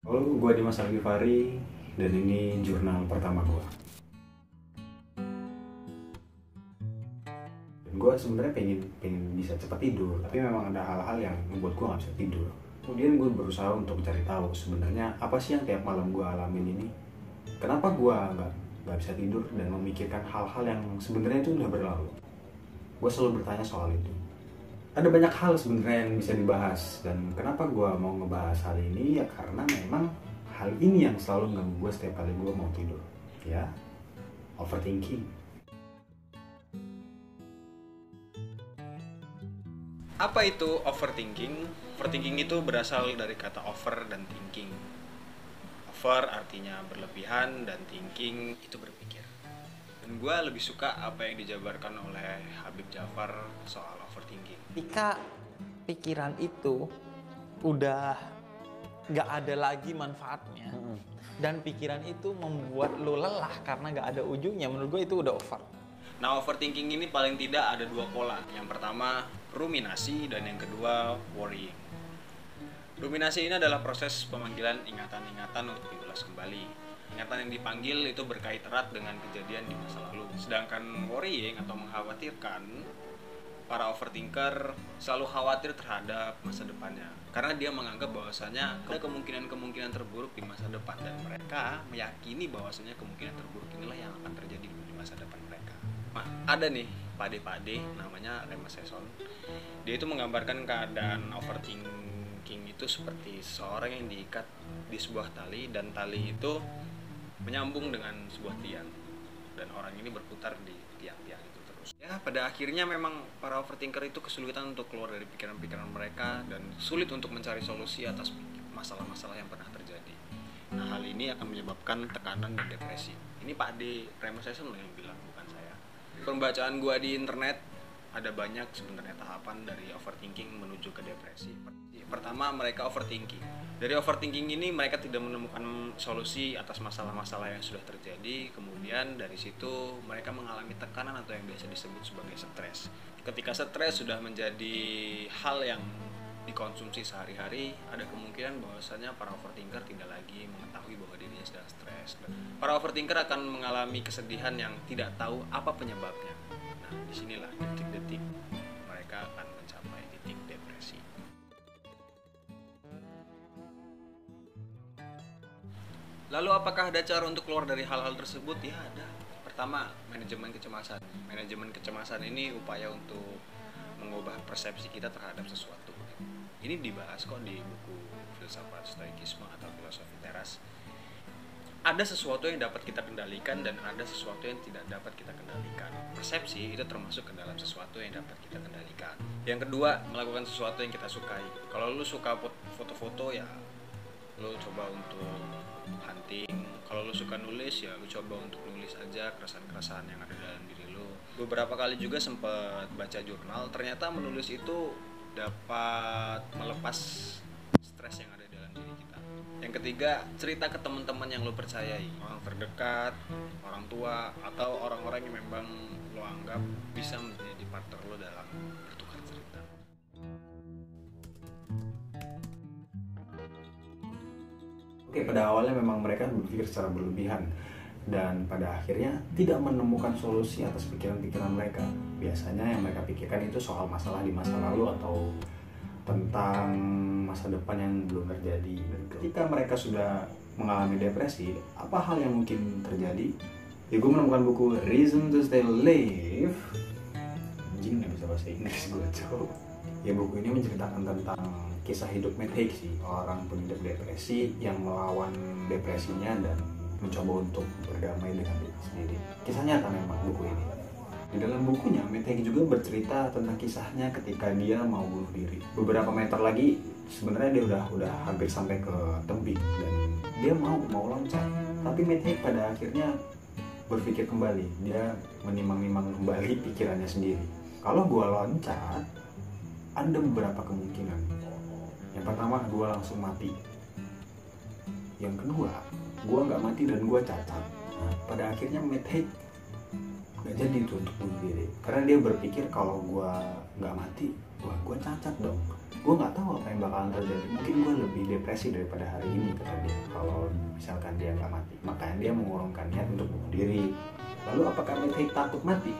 Halo, gue Dimas Algifari dan ini jurnal pertama gue. Gue sebenarnya pengen bisa cepat tidur, tapi memang ada hal-hal yang membuat gue nggak bisa tidur. Kemudian gue berusaha untuk cari tahu sebenarnya apa sih yang tiap malam gue alamin ini. Kenapa gue nggak bisa tidur dan memikirkan hal-hal yang sebenarnya itu udah berlalu. Gue selalu bertanya soal itu. Ada banyak hal sebenarnya yang bisa dibahas, dan kenapa gue mau ngebahas hal ini ya karena memang hal ini yang selalu ganggu gue setiap kali gue mau tidur, ya, overthinking. Apa itu overthinking? Overthinking itu berasal dari kata over dan thinking. Over artinya berlebihan dan thinking itu berpikir. Dan gue lebih suka apa yang dijabarkan oleh Habib Jafar soal overthinking. Ketika pikiran itu udah nggak ada lagi manfaatnya dan pikiran itu membuat lo lelah karena nggak ada ujungnya, menurut gue itu udah over. Nah, overthinking ini paling tidak ada dua pola. Yang pertama, ruminasi, dan yang kedua, worrying. Ruminasi ini adalah proses pemanggilan ingatan-ingatan untuk diulas kembali. Ingatan yang dipanggil itu berkait erat dengan kejadian di masa lalu. Sedangkan worrying atau mengkhawatirkan, para overthinker selalu khawatir terhadap masa depannya. Karena dia menganggap bahwasanya ada kemungkinan-kemungkinan terburuk di masa depan, dan mereka meyakini bahwasanya kemungkinan terburuk inilah yang akan terjadi di masa depan mereka. Nah, ada nih pade-pade namanya Rema Saison. Dia itu menggambarkan keadaan overthinking itu seperti seorang yang diikat di sebuah tali, dan tali itu menyambung dengan sebuah tiang, dan orang ini berputar di tiang-tiang itu terus. Ya, pada akhirnya memang para overthinker itu kesulitan untuk keluar dari pikiran-pikiran mereka dan sulit untuk mencari solusi atas masalah-masalah yang pernah terjadi. Nah, hal ini akan menyebabkan tekanan dan depresi. Ini Pak D. Rema Saison yang bilang, bukan saya. Pembacaan gua di internet ada banyak sebenarnya tahapan dari overthinking menuju ke depresi. Pertama, mereka overthinking. Dari overthinking ini mereka tidak menemukan solusi atas masalah-masalah yang sudah terjadi. Kemudian dari situ mereka mengalami tekanan atau yang biasa disebut sebagai stres. Ketika stres sudah menjadi hal yang dikonsumsi sehari-hari, ada kemungkinan bahwasanya para overthinker tidak lagi mengetahui bahwa dirinya sedang stres. Para overthinker akan mengalami kesedihan yang tidak tahu apa penyebabnya. Nah, disinilah detik-detik mereka akan mencapai titik depresi. Lalu apakah ada cara untuk keluar dari hal-hal tersebut? Ya ada. Pertama, manajemen kecemasan. Manajemen kecemasan ini upaya untuk mengubah persepsi kita terhadap sesuatu. Ini dibahas kok di buku Filsafat Stoikisme atau Filosofi Teras. Ada sesuatu yang dapat kita kendalikan dan ada sesuatu yang tidak dapat kita kendalikan. Persepsi itu termasuk ke dalam sesuatu yang dapat kita kendalikan. Yang kedua, melakukan sesuatu yang kita sukai. Kalau lu suka foto-foto, ya lu coba untuk hunting. Kalau lu suka nulis, ya lu coba untuk nulis aja keresahan-keresahan yang ada dalam diri lu. Beberapa kali juga sempat baca jurnal, ternyata menulis itu dapat melepas stres yang ada dalam diri kita. Yang ketiga, cerita ke teman-teman yang lo percayai, orang terdekat, orang tua, atau orang-orang yang memang lo anggap bisa menjadi partner lo dalam bertukar cerita. Oke, pada awalnya memang mereka berpikir secara berlebihan dan pada akhirnya tidak menemukan solusi atas pikiran-pikiran mereka. Biasanya yang mereka pikirkan itu soal masalah di masa lalu atau tentang masa depan yang belum terjadi. Dan ketika mereka sudah mengalami depresi, apa hal yang mungkin terjadi? Ya, gue menemukan buku Reason to Stay Alive. Anjing, gak bisa bahasa Inggris gue coba. Ya, buku ini menceritakan tentang kisah hidup Matt Haig sih, orang pengidap depresi yang melawan depresinya dan mencoba untuk berdamai dengan diri sendiri. Kisah nyata memang buku ini. Di dalam bukunya, Matt Haig juga bercerita tentang kisahnya ketika dia mau bunuh diri. Beberapa meter lagi, sebenarnya dia udah hampir sampai ke tebing dan dia mau loncat. Tapi Matt Haig pada akhirnya berpikir kembali. Dia menimang-nimang kembali pikirannya sendiri. Kalau gua loncat, ada beberapa kemungkinan. Yang pertama, gua langsung mati. Yang kedua, gue nggak mati dan gue cacat. Nah, pada akhirnya Matt Haig nggak jadi itu untuk bunuh diri karena dia berpikir kalau gue nggak mati, wah gue cacat dong. gue nggak tahu apa yang bakalan terjadi, mungkin gue lebih depresi daripada hari ini, kata dia, kalau misalkan dia nggak mati. Makanya dia mengurungkan niat untuk bunuh diri. Lalu apakah Matt Haig takut mati?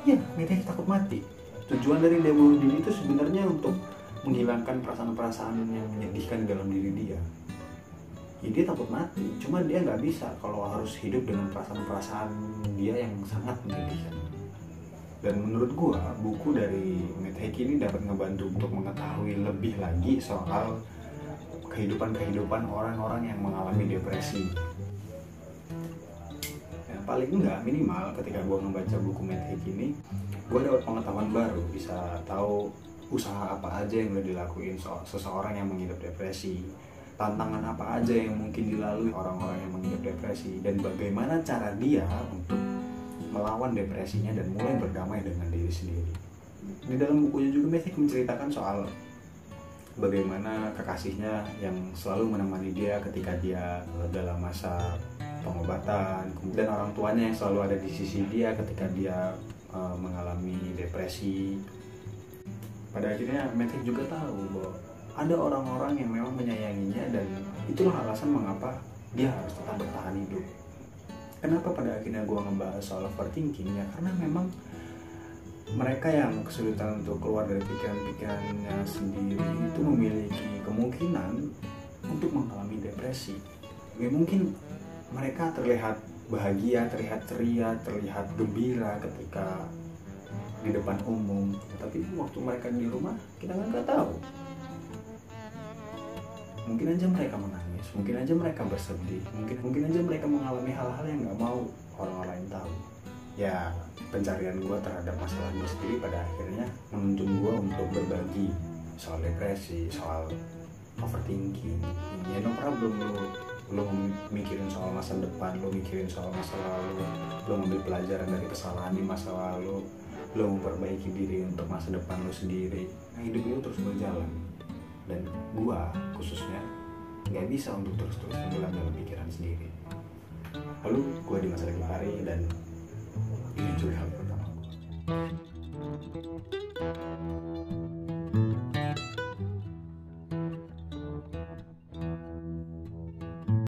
Iya, Matt Haig takut mati. Tujuan dari dia bunuh diri itu sebenarnya untuk menghilangkan perasaan-perasaan yang menyedihkan di dalam diri dia. Ya, dia takut mati, cuma dia nggak bisa kalau harus hidup dengan perasaan-perasaan dia yang sangat menyedihkan. Dan menurut gua, buku dari Matt Haig ini dapat ngebantu untuk mengetahui lebih lagi soal kehidupan orang-orang yang mengalami depresi. Ya, paling enggak, minimal ketika gua membaca buku Matt Haig ini, gua dapat pengetahuan baru, bisa tahu usaha apa aja yang udah dilakuin seseorang yang mengidap depresi, tantangan apa aja yang mungkin dilalui orang-orang yang mengidap depresi, dan bagaimana cara dia untuk melawan depresinya dan mulai berdamai dengan diri sendiri. Di dalam bukunya juga Matt Haig menceritakan soal bagaimana kekasihnya yang selalu menemani dia ketika dia dalam masa pengobatan, kemudian orang tuanya yang selalu ada di sisi dia ketika dia mengalami depresi. Pada akhirnya Matt Haig juga tahu bahwa ada orang-orang yang memang menyayanginya, dan itulah alasan mengapa dia harus tetap bertahan hidup. Kenapa pada akhirnya gue ngebahas soal overthinking? Ya karena memang mereka yang kesulitan untuk keluar dari pikiran-pikirannya sendiri itu memiliki kemungkinan untuk mengalami depresi. Ya, mungkin mereka terlihat bahagia, terlihat ceria, terlihat gembira ketika di depan umum, tapi waktu mereka di rumah kita nggak tahu. Mungkin aja mereka menangis, mungkin aja mereka bersedih, mungkin aja mereka mengalami hal-hal yang nggak mau orang lain tahu. Ya, pencarian gue terhadap masalah gue sendiri pada akhirnya menuntun gue untuk berbagi soal depresi, soal overthinking. Ya no problem, lo mikirin soal masa depan, lo mikirin soal masa lalu, lo ngambil pelajaran dari kesalahan di masa lalu, lo memperbaiki diri untuk masa depan lo sendiri. Nah, hidup itu terus berjalan. Dan gua khususnya nggak bisa untuk terus-terus tenggelam dalam pikiran sendiri. Lalu gua di masa depan hari, dan ini curhat pertama gua.